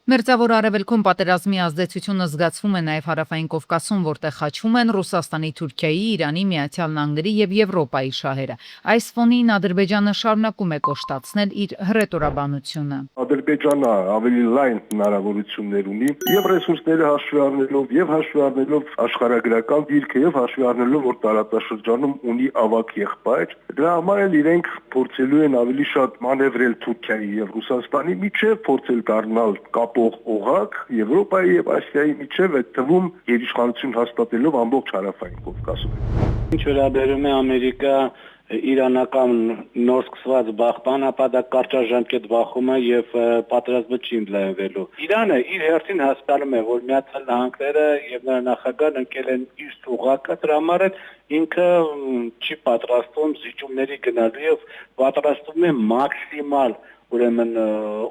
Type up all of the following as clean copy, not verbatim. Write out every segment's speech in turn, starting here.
Մերձավոր Արևելքում պատերազմի ազդեցությունը զգացվում է նաև Հարավային Կովկասում, որտեղ խաչվում են Ռուսաստանի, Թուրքիայի, Իրանի, Միացյալ Նահանգների եւ Եվրոպայի շահերը։ Այս ֆոնին Ադրբեջանը շարունակում է կոշտացնել իր հռետորաբանությունը։ Ադրբեջանը ավելի լայն հնարավորություններ ունի եւ ռեսուրսները հաշվի առնելով եւ հաշվի առնելով աշխարհագրական դիրքը եւ հաշվի առնելով որ տարածաշրջանում ունի ավագ եղբայր, դրա համար էլ իրենք փորձելու են ավելի շատ մանևրել Թուրքիայի եւ Ռուսաստանի միջեւ, փորձել դառնալ օղակ Եվրոպայի եւ Ասիայի միջև այդ թվում երիշխանություն հաստատելով ամբողջ Հարավային Կովկասում։ Ինչ վերաբերում է Ամերիկա-իրանական նոր սկսված բախման, ապա դա կարճաժամկետ բախում է եւ պատերազմը չի ընդլայնվելու։ Իրանը իր հերթին հասկանում է, որ Միացյալ Նահանգները եւ նրա նախագահն ընկել են իր ուղղակը, դրա համար ինքը չի պատրաստվում զիջումների գնալու եւ պատրաստվում է մաքսիմալ ուրեմն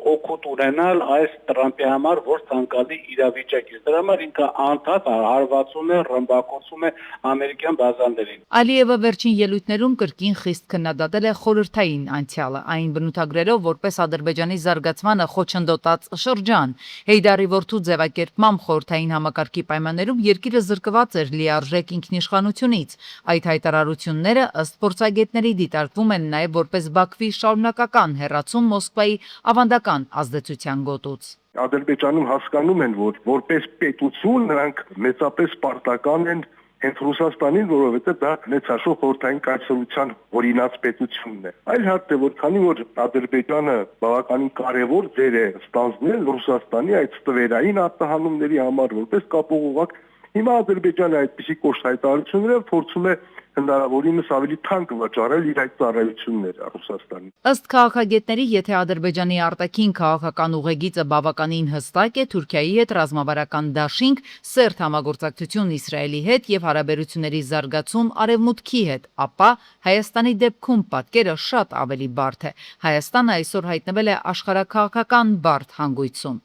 օգուտ ունենալ այս Տրամպի համար, որ ցանկալի իրավիճակ է։ Դրա համար ինքը անդադ հարվածում է, ռմբակոծում է ամերիկյան բազաներին։ Ալիևը վերջին ելույթներում կրկին խիստ քննադատել է խորհրդային անցյալը, այն բնութագրելով որպես Ադրբեջանի զարգացմանը խոչընդոտած շրջան։ Հեյդարի որդու ձևակերպմամբ խորհրդային համակարգի պայմաններում երկիրը զրկված էր լիարժեք ինքնիշխանությունից։ Այդ հայտարարությունները ըստ փորձագետների դիտարկվում են նաև որպես Բաքվի շարունակական հեռացում Մոսկվայի ավանդական ազդեցության գոտուց։ Ադրբեջանում հասկանում են, որ որպես պետություն նրանք մեծապես պարտական են հենց Ռուսաստանին, որովհետև դա մեծաշող խորհրդային կայսրության օրինաց պետությունն է։ Այլ հարց է, որ քանի որ Ադրբեջանը բավականին կարևոր դեր է ստանձնել Ռուսաստանի այդ ստվերային արտահանումների համար որպես կապողովակ, հիմա Ադրբեջանը այդպիսի կոշտ հայտարարություններով փորձում է հնարավորինս ավելի թանկ վճարել իր այդ ծառայությունները Ռուսաստանին։ Ըստ քաղաքագետների, եթե Ադրբեջանի արտաքին քաղաքական ուղեգիծը բավականին հստակ է Թուրքիայի հետ ռազմավարական դաշինք, սերտ համագործակցություն Իսրայելի հետ եւ հարաբերությունների զարգացում Արևմուտքի հետ, ապա Հայաստանի դեպքում պատկերը շատ ավելի բարդ է։ Հայաստանը այսօր հայտնվել է աշխարհաքաղաքական բարդ հանգույցում։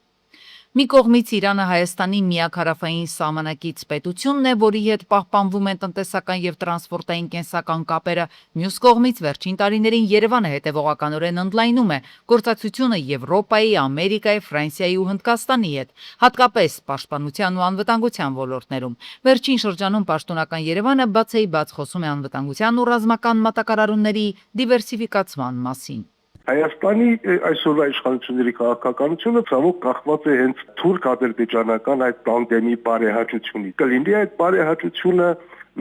Մի կողմից Իրանը Հայաստանի միակ հարավային սահմանակից պետությունն է, որի հետ պահպանվում են տնտեսական եւ տրանսպորտային կենսական կապերը, մյուս կողմից վերջին տարիներին Երևանը հետևողականորեն ընդլայնում է գործակցությունը Եվրոպայի, Ամերիկայի, Ֆրանսիայի ու Հնդկաստանի հետ, հատկապես պաշտպանության ու անվտանգության ոլորտներում։ Վերջին շրջանում պաշտոնական Երևանը բացեիբաց խոսում է անվտանգության ու ռազմական մատակարարումների դիվերսիֆիկացման մասին։ Հայաստանի այսօրվա իշխանությունների քաղաքականությունը ցավոք կախված է հենց թուրք-ադրբեջանական այդ տանդեմի բարեհաճությունից։ Կլինի այդ բարեհաճությունը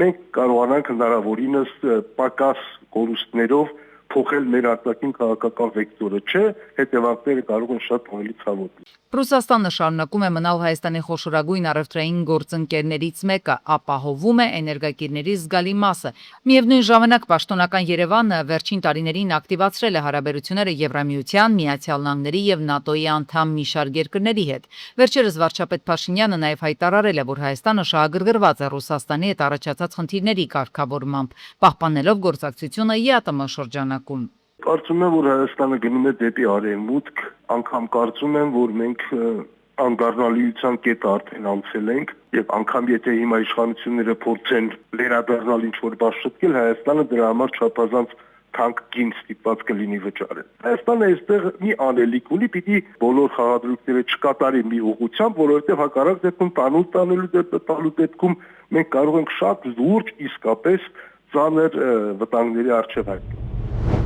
մենք կարողանանք հնարավորինս պակաս կորուստներով փոխել մեր արտաքին քաղաքական վեկտորը, չէ, հետևանքները կարող են շատ ավելի ցավոտ լինել։ Ռուսաստանը շարունակում է մնալ Հայաստանի խոշորագույն առևտրային գործընկերներից մեկը, ապահովում է էներգակիրների զգալի մասը։ Միևնույն ժամանակ պաշտոնական Երևանը վերջին տարիներին ակտիվացրել է հարաբերությունները Եվրամիության, Միացյալ Նահանգների եւ ՆԱՏՕ-ի անդամ մի շարք երկրների հետ։ Վերջերս վարչապետ Փաշինյանը նաև հայտարարել է, որ Հայաստանը շահագրգռված է Ռուսաստանի հետ առաջացած խնդիրների կարգավորմամբ, պահպանելով գործակցությունը ԵԱՏՄ շրջանակում։ Կարծում եմ, որ Հայաստանը գնում է դեպի արևմուտք, անգամ կարծում եմ, որ մենք անդառնալիության կետը արդեն անցել ենք եւ անգամ եթե հիմա իշխանությունները փորձեն վերադառնալ ինչ-որ բաց շտկել, Հայաստանը դրա համար չափազանց թանկ գին ստիպված կլինի վճարել։ Հայաստանը այստեղ մի անելիք ունի, պիտի բոլոր խաղադրույքները չկատարի մի ուղղությամբ, որովհետեւ հակառակ դեպքում տանուլ դեպքում մենք կարող ենք շատ լուրջ իսկապես ծանր վտանգների առջև հայտնվել։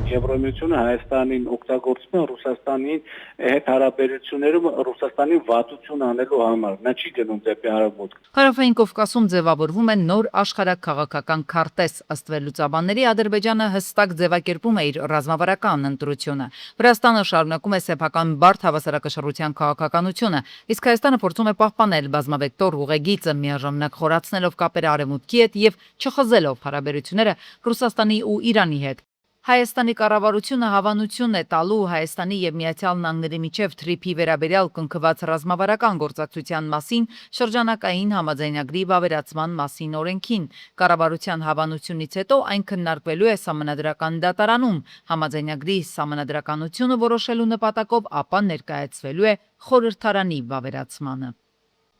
Եվրամիությունը Հայաստանին օգտագործում է Ռուսաստանի հետ հարաբերություններում Ռուսաստանի վատություն անելու համար, նա չի գնում դեպի արևմուտք։ Հարավային Կովկասում ձևավորվում է նոր աշխարհաքաղաքական քարտեզ, ըստ վերլուծաբանների Ադրբեջանը հստակ ձևակերպում է իր ռազմավարական ընտրությունը։ Վրաստանը շարունակում է սեփական բարդ հավասարակշռության քաղաքականությունը, իսկ Հայաստանը փորձում է պահպանել բազմավեկտոր ուղեգիծը, միաժամանակ խորացնելով կապերը արևմուտքի հետ եւ չխզելով հարաբերությունները Ռուսաստանի ու Իրանի հետ։ Հայաստանի կառավարությունը հավանություն է տալու Հայաստանի եւ Միացյալ Նահանգների միջև թրիփի վերաբերյալ կնքված ռազմավարական գործակցության մասին շրջանակային համաձայնագրի վավերացման մասին օրենքին։ Կառավարության հավանությունից հետո այն քննարկվելու է Սահմանադրական դատարանում, համաձայնագրի սահմանադրականությունը որոշելու նպատակով, ապա ներկայացվելու է խորհրդարանի վավերացմանը։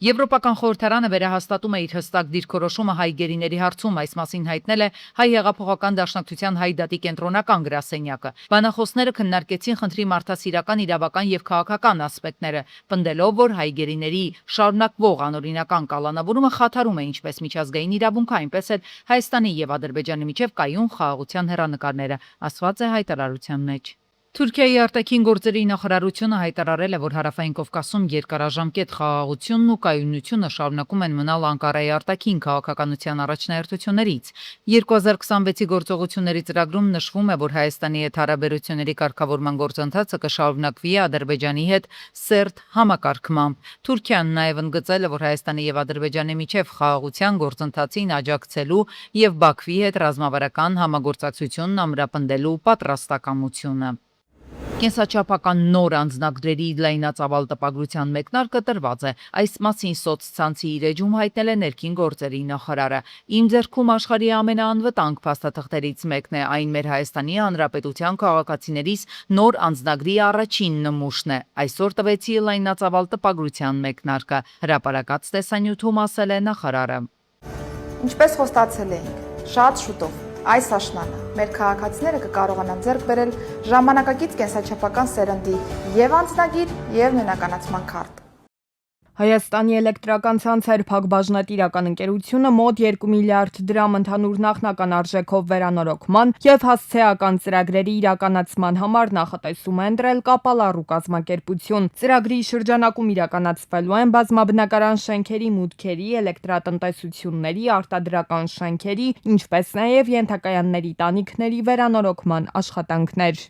Եվրոպական խորհրդարանը վերահաստատում է իր հստակ դիրքորոշումը հայ գերիների հարցում, այս մասին հայտնել է Հայ հեղափոխական դաշնակցության Հայ դատի կենտրոնական գրասենյակը։ Բանախոսները քննարկեցին խնդրի մարդասիրական, իրավական եւ քաղաքական ասպեկտները, պնդելով, որ հայ գերիների շարունակվող անօրինական կալանավորումը խաթարում է ինչպես միջազգային իրավունքը, այնպես էլ Հայաստանի եւ Ադրբեջանի միջև կայուն խաղաղության հեռանկարները, ասված է հայտարարության մեջ։ Թուրքիայի արտաքին գործերի նախարարությունը հայտարարել է, որ Հարավային Կովկասում երկարաժամկետ խաղաղությունն ու կայունությունը շարունակում են մնալ Անկարայի արտաքին քաղաքականության առաջնահերթություններից։ 2026-ի գործողությունների ծրագրում նշվում է, որ Հայաստանի հետ հարաբերությունների կարգավորման գործընթացը կշարունակվի Ադրբեջանի հետ սերտ համակարգմամբ։ Թուրքիան նաև ընդգծել է, որ Հայաստանի եւ Ադրբեջանի միջև խաղաղության գործընթացին աջակցելու եւ Բաքվի հետ ռազմավարական համագործակցությունն ամրապնդելու պատրաստակամությունը։ Կենսաչափական նոր անձնագրերի լայնածավալ տպագրության մեկնարկը տրված է։ Այս մասին սոցցանցի իր էջում հայտնել է ներքին գործերի նախարարը։ Իմ ձեռքում աշխարհի ամենաանվտանգ փաստաթղթերից մեկն է, այն մեր Հայաստանի Հանրապետության քաղաքացիներիս նոր անձնագրի առաջին նմուշն է։ Այսօր տվեցի լայնածավալ տպագրության մեկնարկը, հրապարակած տեսանյութում ասել է նախարարը։ Ինչպես խոստացել էինք, շատ շուտով այս աշնանը մեր քաղաքացիները կկարողանան ձեռք բերել ժամանակակից կենսաչափական սերնդի եւ անձնագիր եւ նույնականացման քարտ։ Հայաստանի էլեկտրական ցանցեր փակbaşնատիրական ընկերությունը մոտ 2 միլիարդ դրամ ընդհանուր նախնական արժեքով վերանորոգման եւ հասցեական ծրագրերի իրականացման համար նախատեսում է ընտրել կապալառու կազմակերպություն։ Ծրագրի շրջանակում իրականացվելու են բազմաբնակարան շենքերի մուտքերի, էլեկտրատնտեսությունների, արտադրական շենքերի, ինչպես նաեւ ենթակայանների տանիքների վերանորոգման աշխատանքներ։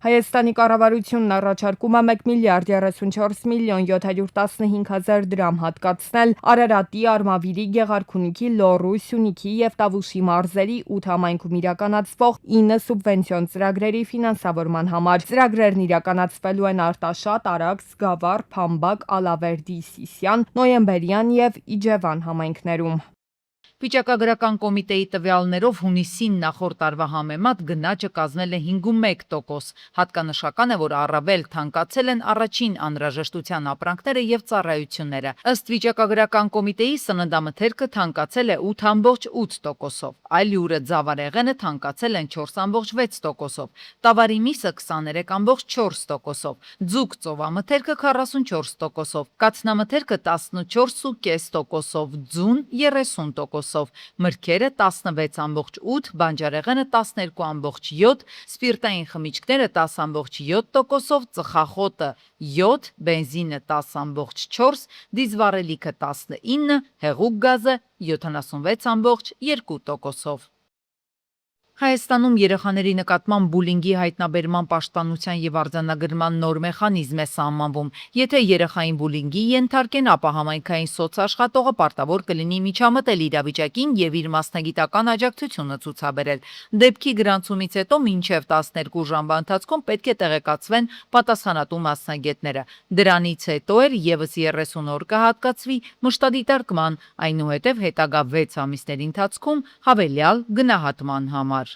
Հայաստանի կառավարությունն առաջարկում է 1 միլիարդ 34 միլիոն 715 հազար դրամ հատկացնել Արարատի, Արմավիրի, Գեղարքունիքի, Լոռու, Սյունիքի եւ Տավուշի մարզերի 8 համայնքում իրականացվող 9 սուբվենցիոն ծրագրերի ֆինանսավորման համար։ Ծրագրերն իրականացվելու են Արտաշատ, Արաքս, Գավառ, Փամբակ, Ալավերդի, Սիսիան, Նոյեմբերյան եւ Իջևան համայնքներում։ Վիճակագրական կոմիտեի տվյալներով հունիսին նախորդ տարվա համեմատ գնաճը կազմել է 5.1%։ Հատկանշական է, որ առավել թանկացել են առաջին անհրաժեշտության ապրանքները եւ ծառայությունները։ Ըստ վիճակագրական կոմիտեի սննդամթերքը թանկացել է 8.8%-ով, այլ յուրը ձավարեղենը թանկացել են 4.6%-ով, տավարի միսը 23.4%-ով, ձուկ ծովամթերքը 44%-ով, կաթնամթերքը 14.5%-ով, ձուն 30%-ով, մրգերը 16.8, բանջարեղենը 12.7, սպիրտային խմիչքները 10.7%-ով, ծխախոտը 7, բենզինը 10.4, դիզվառելիքը 19, հեղուկ գազը 76.2%-ով։ Հայաստանում երեխաների նկատմամբ բուլինգի հայտնաբերման պաշտպանության եւ արձանագրման նոր մեխանիզմ է սահմանվում։ Եթե երեխային բուլինգի ենթարկեն, ապա համայնքային սոցաշխատողը պարտավոր կլինի միջամտել իրավիճակին եւ իր մասնագիտական աջակցությունը ցուցաբերել։ Դեպքի գրանցումից հետո մինչեւ 12 ժամվա ընթացքում պետք է տեղեկացվեն պատասխանատու մասնագետները։ Դրանից հետո էլ եւս 30 օր կհատկացվի մշտադիտարկման, այնուհետև հետագա 6 ամիսների ընթացքում հավելյալ գնահատման համար։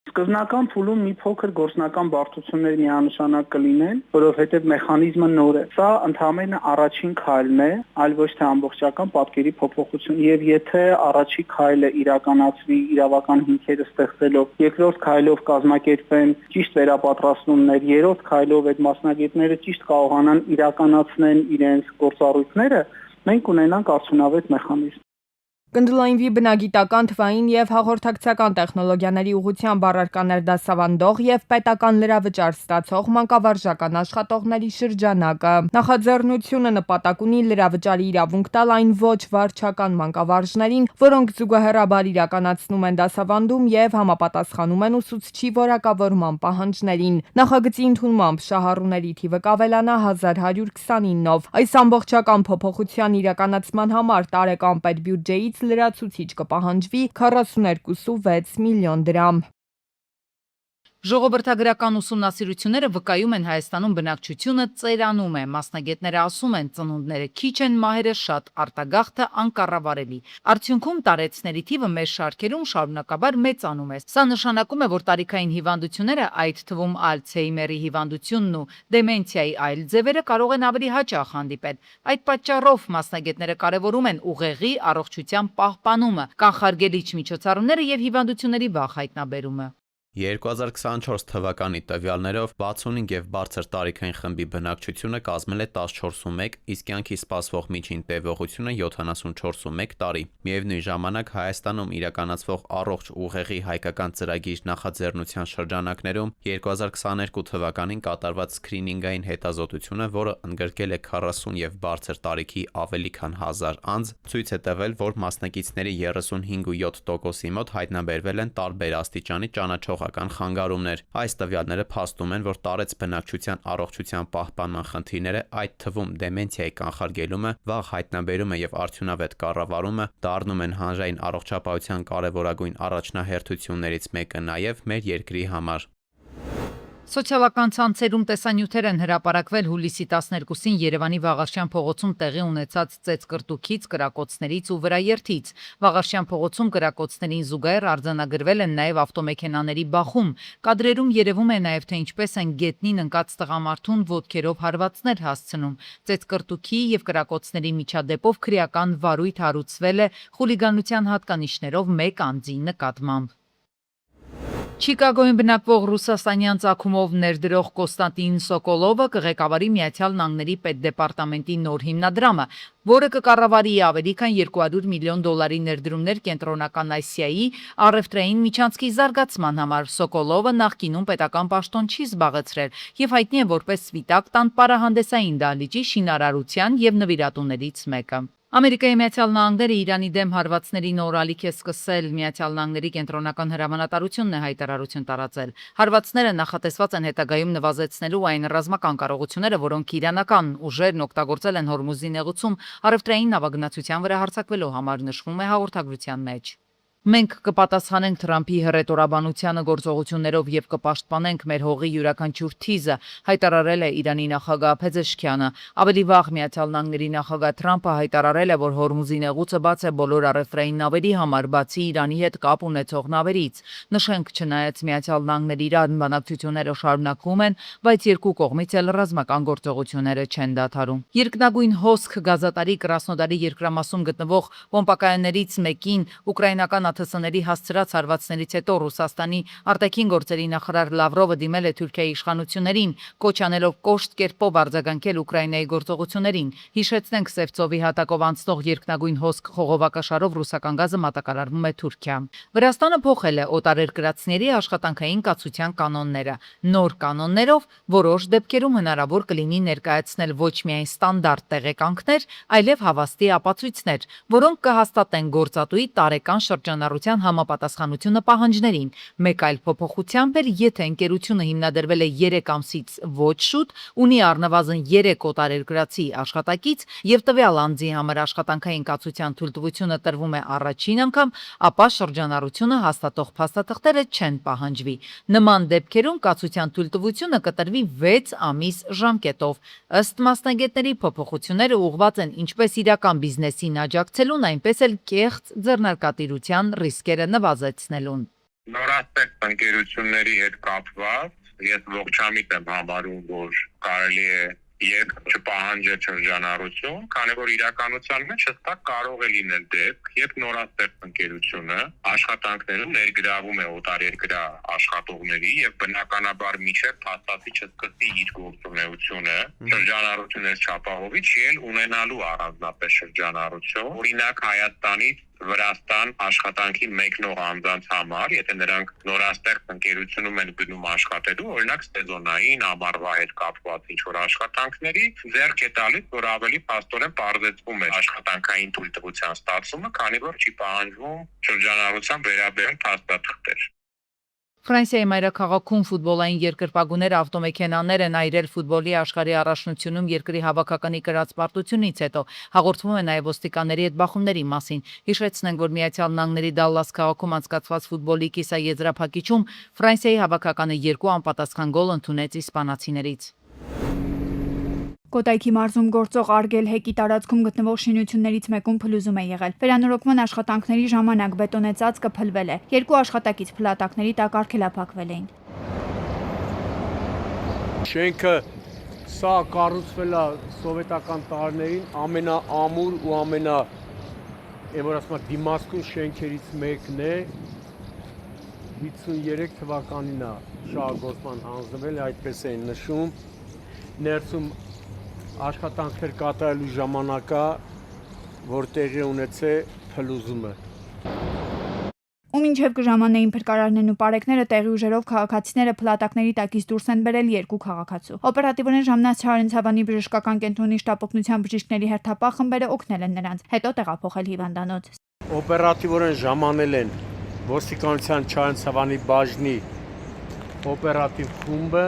Սկզբնական փուլում մի փոքր գործնական բարդություններ միանշանակ կլինեն, որովհետև մեխանիզմը նոր է։ Սա ընդհանրապես առաջին քայլն է, այլ ոչ թե ամբողջական պատկերի փոփոխություն։ Եվ եթե առաջի քայլը իրականացվի իրավական հիմքերը ստեղծելով, երկրորդ քայլով կազմակերպեն ճիշտ վերապատրաստումներ, երրորդ քայլով այդ մասնագետները ճիշտ կարողանան իրականացնեն իրենց գործառույթները, մենք ունենանք արդյունավետ մեխանիզմ։ Կընդլայնվի բնագիտական, թվային եւ հաղորդակցական տեխնոլոգիաների ուղղությամբ առարկաներ դասավանդող եւ պետական լրավճար ստացող մանկավարժական աշխատողների շրջանակը։ Նախաձեռնությունը նպատակ ունի լրավճարի իրավունք տալ այն ոչ վարչական մանկավարժներին, որոնք զուգահեռաբար իրականացնում են դասավանդում եւ համապատասխանում են ուսուցչի որակավորման պահանջներին։ Նախագծի ընդունմամբ շահառուների թիվը կավելանա 1129-ով։ Այս ամբողջական փոփոխության իրականացման համար տարեկան պետբյուջեից լրացուցիչ կպահանջվի 42.6 միլիոն դրամ։ Ժողովրդագրական ուսումնասիրությունները վկայում են Հայաստանում բնակչությունը ծերանում է, մասնագետները ասում են ծնունդները քիչ են, մահերը շատ, արտագաղթը անկառավարելի։ Արդյունքում տարեցների թիվը մեր շարքերում շարունակաբար մեծանում է։ Սա նշանակում է, որ տարիքային հիվանդությունները, այդ թվում Ալցհեյմերի հիվանդությունն ու դեմենցիայի այլ ձևերը կարող են ավելի հաճախ հանդիպել։ Այդ պատճառով մասնագետները կարևորում են ուղեղի առողջության պահպանումը, կանխարգելիչ միջոցառումները եւ հիվանդությունների վաղ հայտնաբերումը։ 2024 թվականի տվյալներով 65 եւ բարձր տարիքային խմբի բնակչությունը կազմել է 14.1, իսկ կյանքի սպասվող միջին տևողությունը 74.1 տարի։ Միևնույն ժամանակ Հայաստանում իրականացվող առողջ ուղեղի հայկական ծրագիր նախաձեռնության շրջանակներում 2022 թվականին կատարված սքրինինգային հետազոտությունը, որը ընդգրկել է 40 եւ բարձր տարիքի ավելի քան 1000 անձ, ցույց է տվել, որ մասնակիցների 35.7%-ի մոտ հայտնաբերվել են տարբեր աստիճանի ճանաչող խանգարումներ։ Այս տվյալները փաստում են, որ տարեց բնակչության առողջության պահպանման խնդիրները, այդ թվում դեմենցիայի կանխարգելումը, վաղ հայտնաբերումը եւ արդյունավետ կառավարումը դառնում են հանրային առողջապահության կարևորագույն առաջնահերթություններից մեկը նաեւ մեր երկրի համար։ Սոցիալական ցանցերում տեսանյութեր են հրապարակվել հուլիսի 12-ին Երևանի Վաղարշյան փողոցում տեղի ունեցած ծեծկրտուքից, կրակոցներից ու վրաերթից։ Վաղարշյան փողոցում կրակոցներին զուգահեռ արձանագրվել են նաև ավտոմեքենաների բախում։ Կադրերում երևում է նաև, թե ինչպես են գետնին ընկած տղամարդուն ոտքերով հարվածներ հասցնում։ Ծեծկրտուքի եւ կրակոցների միջադեպով քրեական վարույթ հարուցվել է խուլիգանության հատկանիշներով մեկ անձի նկատմամբ։ Չիկագոյում բնակվող ռուսաստանյան ծագումով ներդրող Կոստանտին Սոկոլովը կղեկավարի Միացյալ Նահանգների պետդեպարտամենտի նոր հիմնադրամը, որը կկառավարի ավելի քան $200 միլիոն ներդրումներ Կենտրոնական Ասիայի առևտրային միջանցքի զարգացման համար։ Սոկոլովը նախկինում պետական պաշտոն չի զբաղեցրել եւ հայտնի է որպես Սպիտակ տան պարահանդեսային դահլիճի շինարարության եւ նվիրատուներից մեկը։ Ամերիկայի Միացյալ Նահանգները Իրանի դեմ հարվածների նոր ալիք է սկսել։ Միացյալ Նահանգների կենտրոնական հրամանատարությունն է հայտարարություն տարածել։ Հարվածները նախատեսված են հետագայում նվազեցնելու այն ռազմական կարողությունները, որոնք իրանական ուժերն օգտագործել են Հորմուզի նեղուցում առևտրային նավագնացության վրա հարձակվելու համար, նշվում է հաղորդագրության մեջ։ Մենք կպատասխանենք Թրամփի հռետորաբանությանը գործողություններով եւ կպաշտպանենք մեր հողի յուրաքանչյուր թիզը, հայտարարել է Իրանի նախագահ Փեզեշքյանը։ Ավելի վաղ Միացյալ Նահանգների նախագահ Թրամփը հայտարարել է, որ Հորմուզի նեղուցը բաց է բոլոր առևտրային նավերի համար, բացի Իրանի հետ կապ ունեցող նավերից։ Նշենք, չնայած Միացյալ Նահանգների Իրան բանակցությունները շարունակվում են, բայց երկու կողմից էլ ռազմական գործողությունները չեն դադարում։ Երկնագույն հոսք գազատարի Կրասնոդարի երկրամասում գտնվող պոմպակայաններից մեկին ուկրաինական ԱԹՍ-ների հասցրած հարվածներից հետո Ռուսաստանի արտաքին գործերի նախարար Լավրովը դիմել է Թուրքիայի իշխանություններին, կոչ անելով կոշտ կերպով արձագանքել Ուկրաինայի գործողություններին։ Հիշեցնենք, Սևծովի հատակով անցնող երկնագույն հոսք խողովակաշարով ռուսական գազը մատակարարվում է Թուրքիա։ Վրաստանը փոխել է օտարերկրացիների աշխատանքային կացության կանոնները։ Նոր կանոններով որոշ դեպքերում հնարավոր կլինի ներկայացնել ոչ միայն ստանդարտ տեղեկանքներ, այլև հավաստի ապացույցներ, որոնք կհաստատեն գործատուի տարեկան շրջանառության համապատասխանությունը պահանջներին։ Մեկ այլ փոփոխությամբ էր, եթե ընկերությունը հիմնադրվել է 3 ամսից ոչ շուտ, ունի առնվազն 3 օտարերկրացի աշխատակից եւ տվյալ անձի համար աշխատանքային կացության թույլտվությունը տրվում է առաջին անգամ, ապա շրջանառությունը հաստատող փաստաթղթերը չեն պահանջվի։ Նման դեպքերում կացության թույլտվությունը կտրվի 6 ամիս ժամկետով։ Ըստ մասնագետների, փոփոխությունները ուղղված են ինչպես իրական բիզնեսին աջակցելուն, այնպես էլ կեղծ ձեռնարկատիրության ռիսկերը նվազեցնելուն։ Նորաստեղծ ընկերությունների հետ կապված ես ողջամիտ եմ համարում, որ կարելի է եւ չպահանջել շրջանառություն, քանի որ իրականության մեջ հստակ կարող է լինել դեպք, երբ նորաստեղծ ընկերությունը աշխատանքներում ներգրավում է օտարերկրյա աշխատողների եւ բնականաբար միջև փաստացի չսկսի իր գործունեությունը, շրջանառությունից չապահովի չի էլ ունենալու առանձնապես շրջանառություն, օրինակ Հայաստանից Վրաստան աշխատանքի մեկնող անձանց համար, եթե նրանք նորաստեղծ ընկերությունում են գնում աշխատելու, օրինակ սեզոնային, ամառվա հետ կապված ինչ-որ աշխատանքների, ձեռք է տալիս, որ ավելի փաստորեն պարզեցվում է աշխատանքային թույլտվության ստացումը, քանի որ չի պահանջվում շրջանառության վերաբերյալ փաստաթղթեր։ Ֆրանսիայի մայրաքաղաքում ֆուտբոլային երկրպագուները ավտոմեքենաներ են այրել ֆուտբոլի աշխարհի առաջնությունում երկրի հավաքականի կրած պարտությունից հետո։ Հաղորդվում է նաև ոստիկանների հետ բախումների մասին։ Հիշեցնենք, որ Միացյալ Նահանգների Դալլաս քաղաքում անցկացված ֆուտբոլի կիսաեզրափակիչում Ֆրանսիայի հավաքականը 2 անպատասխան գոլ ընդունեց իսպանացիներից։ Կոտայքի մարզում գործող Արգել հեկի տարածքում գտնվող շինություններից մեկում փլուզում է եղել։ Վերանորոգման աշխատանքների ժամանակ բետոնե ծածկը փլվել է։ 2 աշխատակից փլատակների տակ արգելափակվել էին։ Շենքը սա կառուցվել է սովետական տարիներին ամենաամուր ու որ ասում եմ դիմացկուն շենքերից մեկն է 53 թվականին է շահագործման հանձնվել, այդպես էին նշում։ Ներսում աշխատանքներ կատարելու ժամանակա, որ տեղի ունեցե փլուզումը։ Ու մինչև կժամանեին փրկարարներն ու պարեկները տեղի ուժերով քաղաքացիները փլատակների տակից դուրս են բերել 2 քաղաքացու։ Օպերատիվորեն ժամանած Չարենցավանի բժշկական կենտրոնի շտապօգնության բժիշկների հերթապահ խմբերը օգնել են նրանց, հետո տեղափոխել հիվանդանոց։ Օպերատիվորեն ժամանել են ոստիկանության Չարենցավանի բաժնի օպերատիվ խումբը,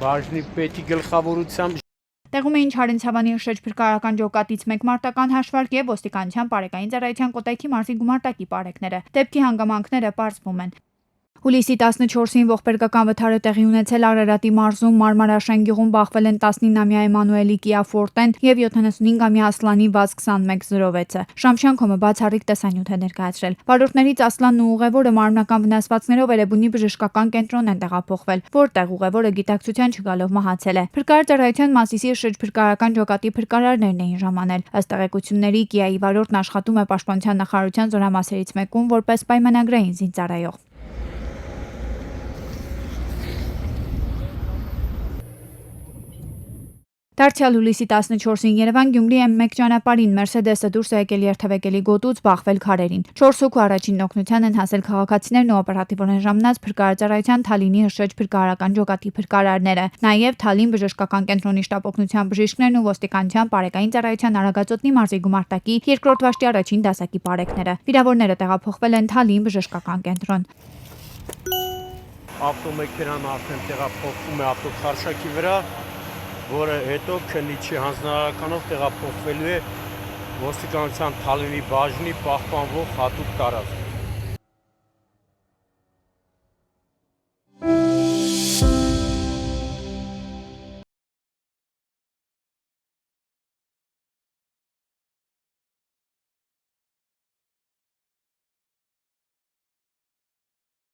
բաժնի պետի գլխավորությամբ Տեղում էին Չարենցավանի շրջփրկարարական ջոկատից 1 մարտական հաշվարկ եւ ոստիկանության բարեկային ծառայության Կոտայքի մարզի գումարտակի պարեկները։ Դեպքի հանգամանքները պարզվում են։ Հուլիսի 14-ին ողբերգական վթարը տեղի ունեցել Արարատի մարզում Մարմարաշեն գյուղում բախվել են 19-ամյա Էմանուելի Կիաֆորտեն եւ 75-ամյա Ասլանի Վազ 2106-ը։ Շամշյանքոմը բացառիկ տեսանյութ է ներկայացրել։ Վարորդներից Ասլանն ու ուղևորը մարմնական վնասվածքներով Էրեբունի բժշկական կենտրոն են տեղափոխվել, որտեղ ուղևորը գիտակցության չգալով մահացել է։ Փրկարար ծառայության Մասիսի շրջփրկարարական ջոկատի փրկարարներն էին ժամանել։ Ըստ տեղեկությունների Կիայի վարորդն աշխատում է Պաշտպանության նախարարության զորամասերից մեկում որպես պայմանագրային զինծառայող։ Դարձյալ հուլիսի 14-ին Երևան Գյումրի M1 ճանապարհին Մերսեդեսը դուրս է եկել երթևեկելի գոտուց բախվել քարերին։ 4 հոգու առաջին օգնության են հասել քաղաքացիներն ու օպերատիվորեն ժամանած փրկարարծառայության Թալինի շրջփրկարարական ջոկատի փրկարարները, նաև Թալին բժշկական կենտրոնի շտապօգնության բժիշկներն ու ոստիկանության բարեկային ծառայության Արագածոտնի մարզի գումարտակի 2-րդ վաշտի առաջին դասակի բարեկները։ Վիրավորները տեղափոխվել են Թալին բժշկական կենտրոն։ Ավտոմեքենան արդեն տեղափոխվում է ավտոքարշակի վրա, որը հետո քննիչի հանձնարարականով տեղափոխվելու է ոստիկանության Թալինի բաժնի պահպանվող հատուկ տարածք։